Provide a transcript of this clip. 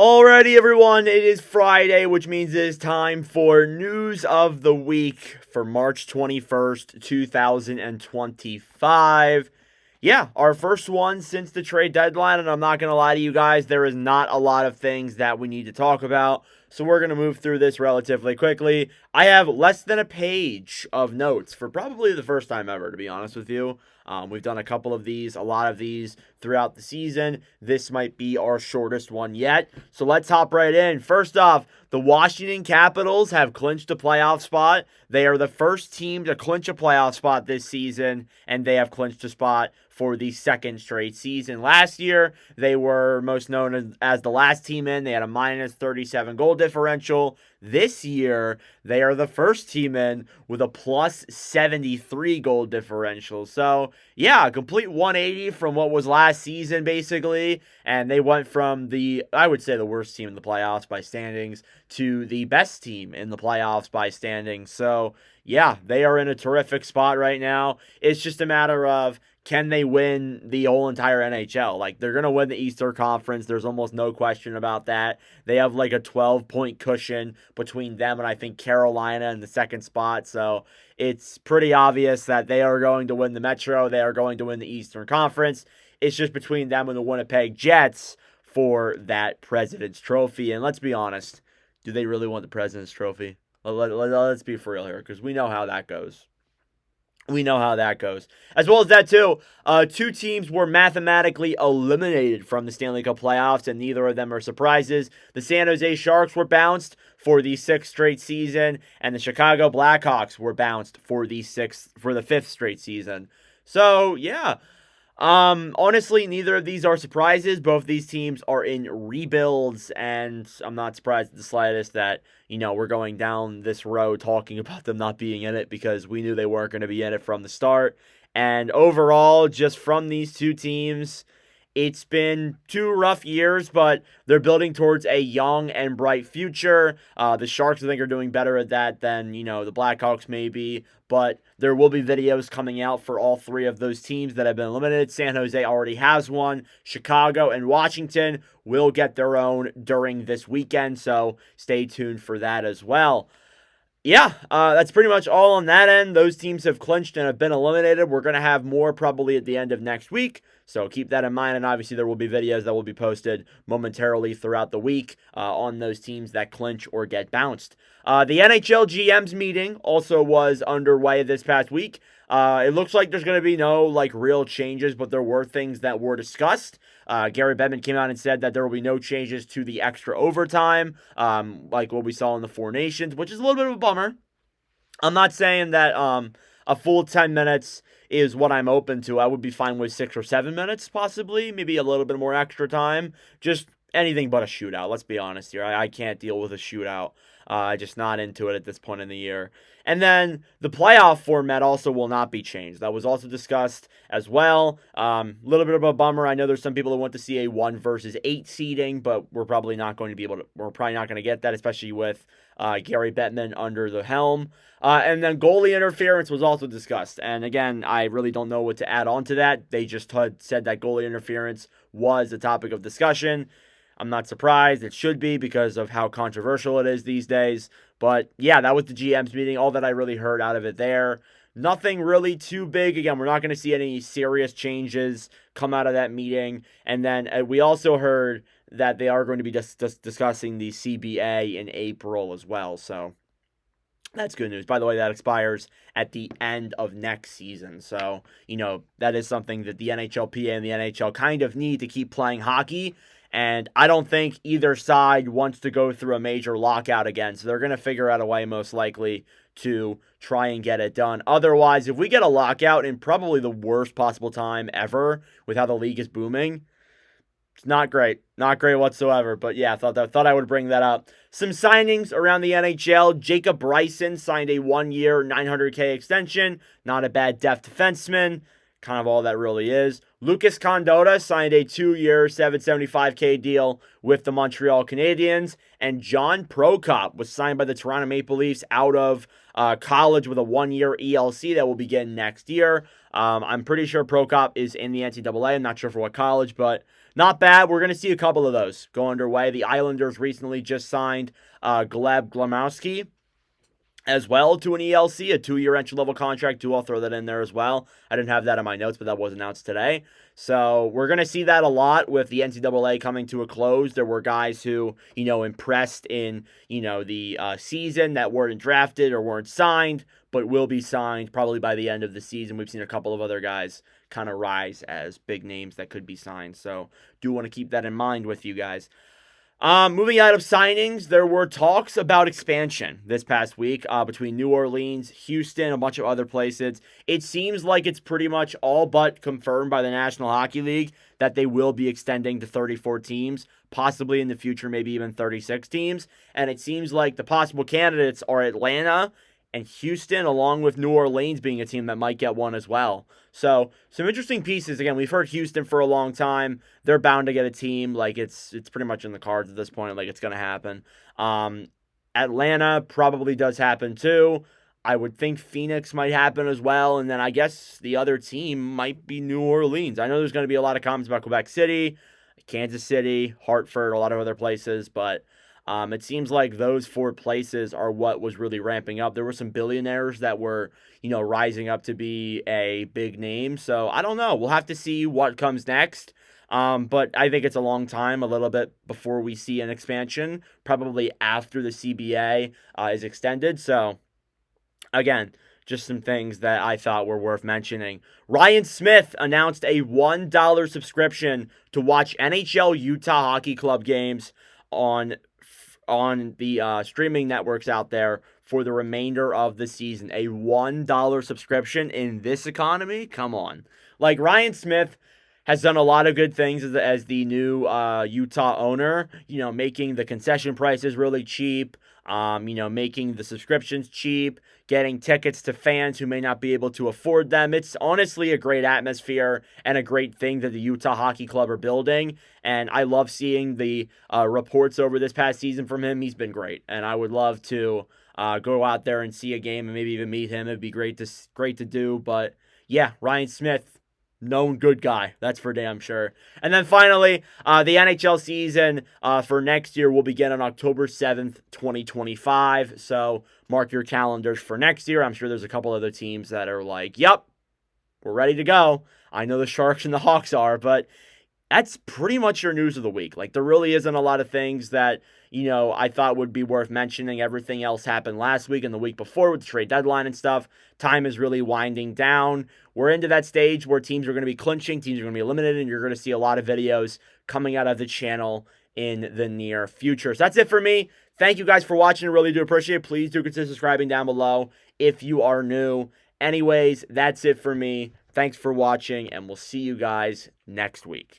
Alrighty, everyone, it is Friday, which means it is time for News of the Week for March 21st, 2025. Yeah, our first one since the trade deadline, and I'm not going to lie to you guys, there is not a lot of things that we need to talk about, so we're going to move through this relatively quickly. I have less than a page of notes for probably the first time ever, to be honest with you. We've done a lot of these throughout the season. This might be our shortest one yet. So let's hop right in. First off, the Washington Capitals have clinched a playoff spot. They are the first team to clinch a playoff spot this season, and they have clinched a spot for the second straight season. Last year, they were most known as the last team in. They had a minus 37 goal differential. This year, they are the first team in with a plus 73 goal differential. So, yeah, a complete 180 from what was last season, basically. And they went from I would say, the worst team in the playoffs by standings to the best team in the playoffs by standings. So, yeah, they are in a terrific spot right now. It's just a matter of, can they win the whole entire NHL? Like, they're going to win the Eastern Conference. There's almost no question about that. They have like a 12-point cushion between them and I think Carolina in the second spot. So it's pretty obvious that they are going to win the Metro. They are going to win the Eastern Conference. It's just between them and the Winnipeg Jets for that President's Trophy. And let's be honest, do they really want the President's Trophy? Let's be for real here, because we know how that goes. We know how that goes. As well as that, too, two teams were mathematically eliminated from the Stanley Cup playoffs, and neither of them are surprises. The San Jose Sharks were bounced for the sixth straight season, and the Chicago Blackhawks were bounced for the fifth straight season. So, yeah. Honestly, neither of these are surprises. Both these teams are in rebuilds, and I'm not surprised at the slightest that, we're going down this road talking about them not being in it, because we knew they weren't going to be in it from the start. And overall, just from these two teams, it's been 2 rough years, but they're building towards a young and bright future. The Sharks, I think, are doing better at that than, the Blackhawks maybe. But there will be videos coming out for all three of those teams that have been eliminated. San Jose already has one. Chicago and Washington will get their own during this weekend, so stay tuned for that as well. Yeah, that's pretty much all on that end. Those teams have clinched and have been eliminated. We're going to have more probably at the end of next week, so keep that in mind. And obviously, there will be videos that will be posted momentarily throughout the week on those teams that clinch or get bounced. The NHL GM's meeting also was underway this past week. It looks like there's going to be no real changes, but there were things that were discussed. Gary Bettman came out and said that there will be no changes to the extra overtime, like what we saw in the Four Nations, which is a little bit of a bummer. I'm not saying that a full 10 minutes is what I'm open to. I would be fine with 6 or 7 minutes, possibly, maybe a little bit more extra time. Just anything but a shootout. Let's be honest here. I can't deal with a shootout. Just not into it at this point in the year. And then the playoff format also will not be changed. That was also discussed as well. Little bit of a bummer. I know there's some people that want to see a 1 versus 8 seeding, but we're probably not going to get that, especially with Gary Bettman under the helm. And then goalie interference was also discussed. And again, I really don't know what to add on to that. They just had said that goalie interference was a topic of discussion. I'm not surprised. It should be because of how controversial it is these days. But yeah, that was the GM's meeting. All that I really heard out of it there. Nothing really too big. Again, we're not going to see any serious changes come out of that meeting. And then we also heard that they are going to be discussing the CBA in April as well. So that's good news. By the way, that expires at the end of next season. So, that is something that the NHLPA and the NHL kind of need to keep playing hockey. And I don't think either side wants to go through a major lockout again. So they're going to figure out a way, most likely, to try and get it done. Otherwise, if we get a lockout in probably the worst possible time ever with how the league is booming, it's not great. Not great whatsoever. But yeah, I thought I would bring that up. Some signings around the NHL. Jacob Bryson signed a 1-year, $900K extension. Not a bad depth defenseman. kind of all that really is. Lucas Condotta signed a 2-year, $775K deal with the Montreal Canadiens. And John Prokop was signed by the Toronto Maple Leafs out of college with a 1-year ELC that will begin next year. I'm pretty sure Prokop is in the NCAA. I'm not sure for what college, but not bad. We're going to see a couple of those go underway. The Islanders recently just signed Gleb Glamowski as well to an ELC, a 2-year entry-level contract, too. I'll throw that in there as well. I didn't have that in my notes, but that was announced today. So we're going to see that a lot with the NCAA coming to a close. There were guys who, impressed in, the season that weren't drafted or weren't signed, but will be signed probably by the end of the season. We've seen a couple of other guys kind of rise as big names that could be signed. So do want to keep that in mind with you guys. Moving out of signings, there were talks about expansion this past week between New Orleans, Houston, a bunch of other places. It seems like it's pretty much all but confirmed by the National Hockey League that they will be extending to 34 teams, possibly in the future, maybe even 36 teams. And it seems like the possible candidates are Atlanta and Houston, along with New Orleans being a team that might get one as well. So some interesting pieces. Again, we've heard Houston for a long time. They're bound to get a team. Like it's pretty much in the cards at this point. Like it's going to happen. Atlanta probably does happen too. I would think Phoenix might happen as well. And then I guess the other team might be New Orleans. I know there's going to be a lot of comments about Quebec City, Kansas City, Hartford, a lot of other places, but it seems like those 4 places are what was really ramping up. There were some billionaires that were, rising up to be a big name. So I don't know. We'll have to see what comes next. But I think it's a long time, a little bit before we see an expansion, probably after the CBA is extended. So again, just some things that I thought were worth mentioning. Ryan Smith announced a $1 subscription to watch NHL Utah Hockey Club games on the streaming networks out there for the remainder of the season. A $1 subscription in this economy? Come on. Like, Ryan Smith has done a lot of good things as the new Utah owner, making the concession prices really cheap, making the subscriptions cheap, getting tickets to fans who may not be able to afford them. It's honestly a great atmosphere and a great thing that the Utah Hockey Club are building. And I love seeing the reports over this past season from him. He's been great. And I would love to go out there and see a game and maybe even meet him. It'd be great to do. But yeah, Ryan Smith, known good guy. That's for damn sure. And then finally, the NHL season for next year will begin on October 7th, 2025. So mark your calendars for next year. I'm sure there's a couple other teams that are like, yep, we're ready to go. I know the Sharks and the Hawks are, but that's pretty much your news of the week. Like, there really isn't a lot of things that, I thought would be worth mentioning. Everything else happened last week and the week before with the trade deadline and stuff. Time is really winding down. We're into that stage where teams are going to be clinching, teams are going to be eliminated, and you're going to see a lot of videos coming out of the channel in the near future. So that's it for me. Thank you guys for watching. I really do appreciate it. Please do consider subscribing down below if you are new. Anyways, that's it for me. Thanks for watching, and we'll see you guys next week.